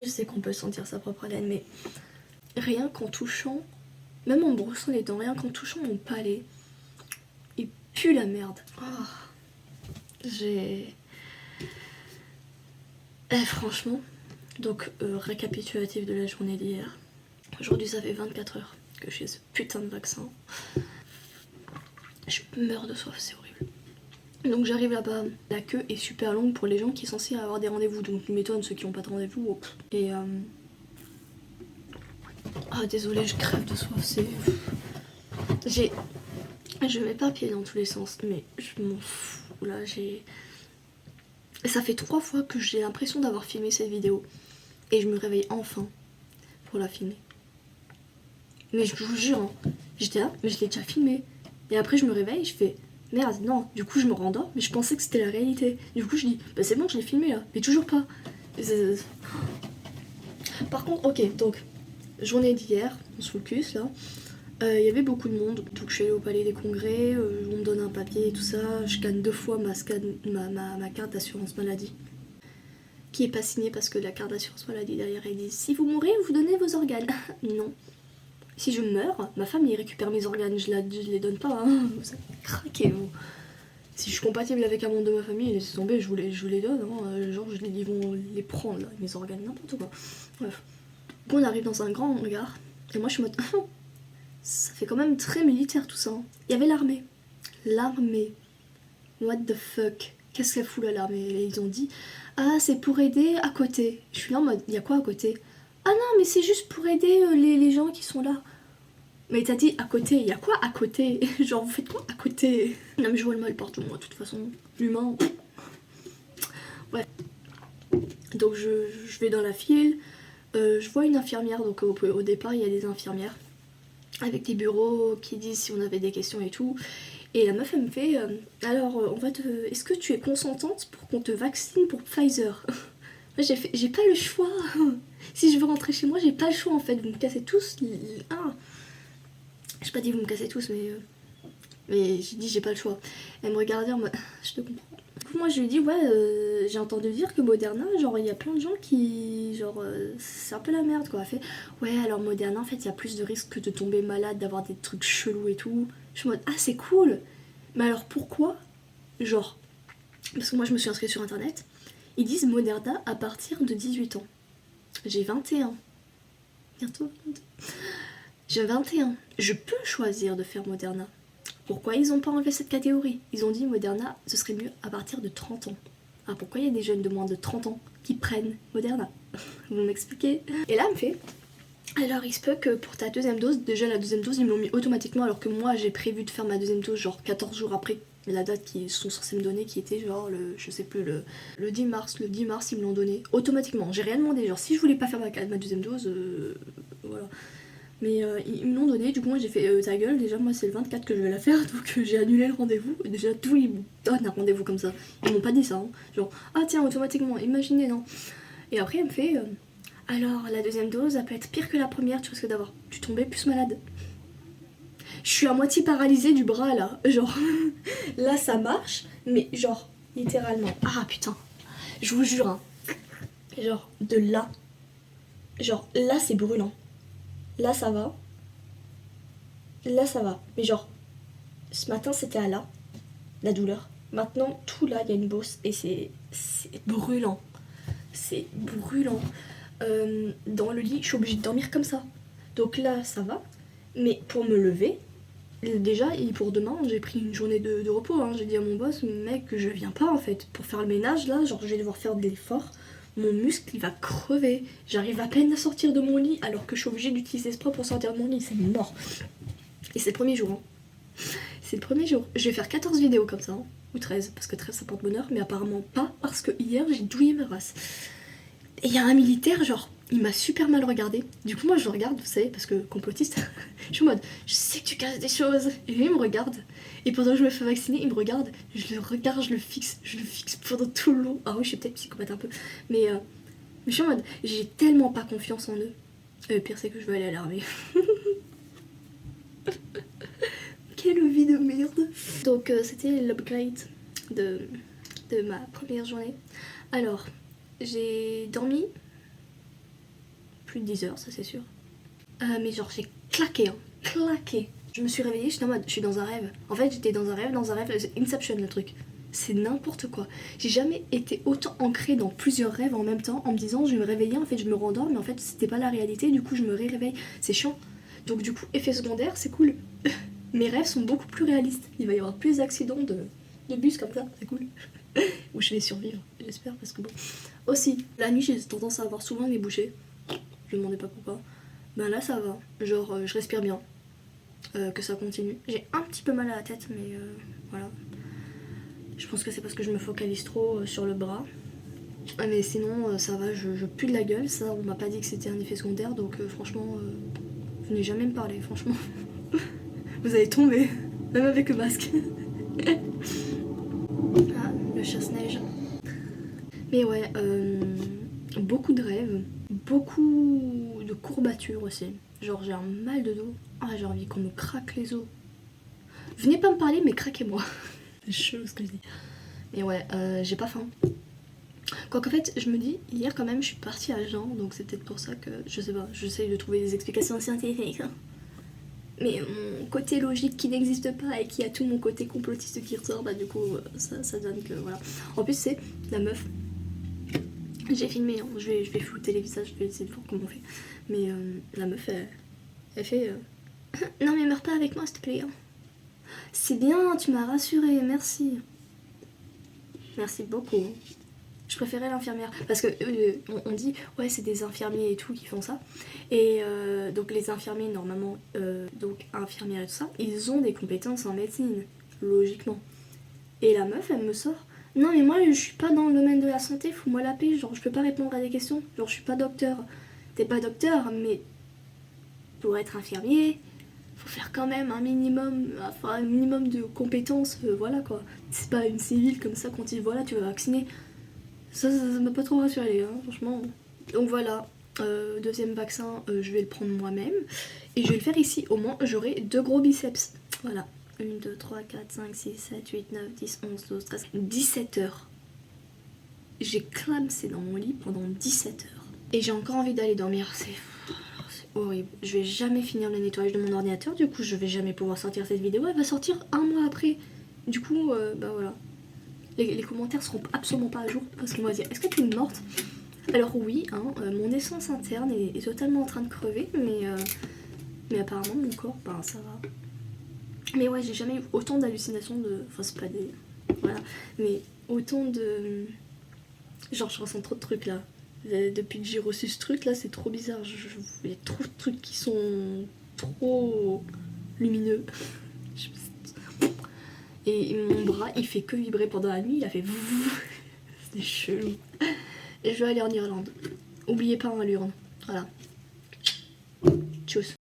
Je sais qu'on peut sentir sa propre haleine, mais rien qu'en touchant, même en brossant les dents, rien qu'en touchant mon palais, il pue la merde. Franchement, donc récapitulatif de la journée d'hier. Aujourd'hui ça fait 24 heures que j'ai ce putain de vaccin. Je meurs de soif, c'est horrible. Donc j'arrive là-bas, la queue est super longue pour les gens qui sont censés avoir des rendez-vous, donc tu m'étonnes ceux qui n'ont pas de rendez-vous. Et désolée, je crève de soif, c'est... Je m'éparpille dans tous les sens, mais je m'en fous, là j'ai... Ça fait 3 fois que j'ai l'impression d'avoir filmé cette vidéo, et je me réveille enfin pour la filmer. Mais je vous jure, hein, j'étais là, mais je l'ai déjà filmé. Et après je me réveille, je fais... Merde, non, du coup je me rendors, mais je pensais que c'était la réalité. Du coup je dis, bah c'est bon, je l'ai filmé là, mais toujours pas. Par contre, ok, donc, journée d'hier, on se focus là. Il y avait beaucoup de monde, donc je suis allée au palais des congrès, on me donne un papier et tout ça, je scanne 2 fois ma carte d'assurance maladie. Qui est pas signée parce que la carte d'assurance maladie derrière elle dit si vous mourrez, vous donnez vos organes. Non. Si je meurs, ma famille récupère mes organes, je les donne pas, hein. Vous craquez vous. Si je suis compatible avec un membre de ma famille, laissez tomber, je vous les donne, hein. Genre ils vont les prendre là, mes organes, n'importe quoi. Bref. On arrive dans un grand hangar, et moi je suis en mode ça fait quand même très militaire tout ça. Il y avait l'armée. L'armée. What the fuck? Qu'est-ce qu'elle fout là l'armée? Ils ont dit ah c'est pour aider à côté. Je suis là en mode il y a quoi à côté? Ah non mais c'est juste pour aider les gens qui sont là. Mais t'as dit à côté, il y a quoi à côté? Genre vous faites quoi à côté? Non mais je vois le mal partout moi de toute façon. L'humain. Ouais. Donc je vais dans la file. Je vois une infirmière, donc au départ il y a des infirmières avec des bureaux qui disent si on avait des questions et tout. Et la meuf elle me fait alors est-ce que tu es consentante pour qu'on te vaccine pour Pfizer? Moi j'ai pas le choix. Si je veux rentrer chez moi j'ai pas le choix en fait. Vous me cassez tous. J'ai pas dit vous me cassez tous mais j'ai dit j'ai pas le choix. Elle me regardait en mode je te comprends. Du coup moi je lui dis ouais j'ai entendu dire que Moderna genre il y a plein de gens qui genre c'est un peu la merde quoi. Elle fait ouais alors Moderna en fait il y a plus de risques de tomber malade, d'avoir des trucs chelous et tout. Je suis en mode ah c'est cool. Mais alors pourquoi genre parce que moi je me suis inscrite sur internet, ils disent Moderna à partir de 18 ans. J'ai 21. Bientôt 22. J'ai 21. Je peux choisir de faire Moderna. Pourquoi ils n'ont pas enlevé cette catégorie? Ils ont dit Moderna, ce serait mieux à partir de 30 ans. Alors pourquoi il y a des jeunes de moins de 30 ans qui prennent Moderna? Vous m'expliquez? Et là, elle me fait alors il se peut que pour ta deuxième dose, déjà la deuxième dose ils me l'ont mis automatiquement alors que moi j'ai prévu de faire ma deuxième dose genre 14 jours après la date qu'ils sont censés me donner qui était genre je sais plus, le 10 mars. Le 10 mars ils me l'ont donné automatiquement. J'ai rien demandé, genre si je voulais pas faire ma deuxième dose, voilà. Mais ils me l'ont donné, du coup moi j'ai fait ta gueule, déjà moi c'est le 24 que je vais la faire, donc j'ai annulé le rendez-vous. Déjà tout ils me donnent un rendez-vous comme ça. Ils m'ont pas dit ça, hein. Genre ah tiens automatiquement, imaginez non. Et après elle me fait alors la deuxième dose ça peut être pire que la première, tu risques d'avoir tu tombais plus malade. Je suis à moitié paralysée du bras là, genre là ça marche, mais genre littéralement, ah putain, je vous jure hein, genre de là, genre là c'est brûlant. Là ça va. Là ça va. Mais genre, ce matin c'était à là, la douleur. Maintenant tout là, il y a une bosse et c'est brûlant. C'est brûlant. Dans le lit, je suis obligée de dormir comme ça. Donc là ça va. Mais pour me lever, déjà et pour demain, j'ai pris une journée de repos. Hein. J'ai dit à mon boss, mec, je viens pas en fait. Pour faire le ménage là, genre je vais devoir faire de l'effort. Mon muscle il va crever. J'arrive à peine à sortir de mon lit alors que je suis obligée d'utiliser ce bras pour sortir de mon lit. C'est mort. Et c'est le premier jour. Hein. C'est le premier jour. Je vais faire 14 vidéos comme ça. Hein. Ou 13, parce que 13 ça porte bonheur. Mais apparemment pas, parce que hier j'ai douillé ma race. Et il y a un militaire, genre, il m'a super mal regardé. Du coup, moi je le regarde, vous savez, parce que complotiste. Je suis en mode, je sais que tu casses des choses. Et lui, il me regarde. Et pendant que je me fais vacciner, il me regarde. Je le regarde, je le fixe pendant tout le long. Ah oui, je suis peut-être psychopathe un peu. Mais je suis en mode, j'ai tellement pas confiance en eux. Le pire, c'est que je veux aller à l'armée. Quelle vie de merde. Donc, c'était l'upgrade de ma première journée. Alors, j'ai dormi plus de 10 heures, ça c'est sûr. Mais genre j'ai claqué, hein, claqué. Je me suis réveillée, j'étais en mode, je suis dans un rêve. En fait j'étais dans un rêve, c'est Inception le truc. C'est n'importe quoi. J'ai jamais été autant ancrée dans plusieurs rêves en même temps en me disant je vais me réveiller, en fait je me rendors, mais en fait c'était pas la réalité, du coup je me réveille. C'est chiant. Donc du coup, effet secondaire, c'est cool. Mes rêves sont beaucoup plus réalistes. Il va y avoir plus d'accidents de bus comme ça, c'est cool. Où je vais survivre, j'espère, parce que bon. Aussi, la nuit j'ai tendance à avoir souvent les bouchées. Je me demandais pas pourquoi. Ben là ça va, genre je respire bien. Que ça continue. J'ai un petit peu mal à la tête, mais voilà. Je pense que c'est parce que je me focalise trop sur le bras. Mais sinon ça va, je pue de la gueule. Ça on m'a pas dit que c'était un effet secondaire, donc franchement, venez jamais me parler, franchement. Vous allez tomber, même avec le masque. Ah, le chasse-neige. Mais ouais, beaucoup de rêves, beaucoup de courbatures aussi. Genre j'ai un mal de dos. Ah, j'ai envie qu'on me craque les os. Venez pas me parler, mais craquez-moi. C'est chaud ce que je dis. Mais ouais, j'ai pas faim. Quoique en fait, je me dis, hier quand même, je suis partie à Jean, donc c'est peut-être pour ça que, je sais pas, j'essaye de trouver des explications scientifiques. Hein. Mais mon côté logique qui n'existe pas et qui a tout mon côté complotiste qui ressort, bah du coup, ça donne que voilà. En plus, c'est la meuf. J'ai filmé, hein. je vais flouter les visages, je vais essayer de voir comment on fait. Mais la meuf, elle fait non mais meurs pas avec moi s'il te plaît. Hein. C'est bien, tu m'as rassurée, merci. Merci beaucoup. Je préférais l'infirmière parce que on dit ouais c'est des infirmiers et tout qui font ça et donc les infirmiers normalement donc infirmières et tout ça ils ont des compétences en médecine logiquement et la meuf elle me sort non mais moi je suis pas dans le domaine de la santé, fous-moi la paix, genre je peux pas répondre à des questions, genre je suis pas docteur. T'es pas docteur mais pour être infirmier faut faire quand même un minimum de compétences, voilà quoi. C'est pas une civile comme ça qu'on dit voilà tu vas vacciner. Ça m'a pas trop rassuré, hein, franchement. Donc voilà, deuxième vaccin, je vais le prendre moi-même. Et je vais le faire ici, au moins j'aurai 2 gros biceps. Voilà. 1, 2, 3, 4, 5, 6, 7, 8, 9, 10, 11, 12, 13, 17 heures. J'ai clamsé dans mon lit pendant 17 heures. Et j'ai encore envie d'aller dormir, c'est horrible. Je vais jamais finir le nettoyage de mon ordinateur, du coup je vais jamais pouvoir sortir cette vidéo. Elle va sortir un mois après. Du coup, bah voilà. Les commentaires seront absolument pas à jour parce qu'on va dire est-ce que tu es morte? Alors oui, hein, mon essence interne est totalement en train de crever, mais apparemment mon corps, ben ça va. Mais ouais, j'ai jamais eu autant d'hallucinations de... Enfin c'est pas des... Voilà. Mais autant de... Genre je ressens trop de trucs là. Depuis que j'ai reçu ce truc là, c'est trop bizarre. Il y a trop de trucs qui sont trop lumineux. Et mon bras, il fait que vibrer pendant la nuit, il a fait c'était chelou. Et je vais aller en Irlande. Oubliez pas un l'urne. Voilà. Tchuss.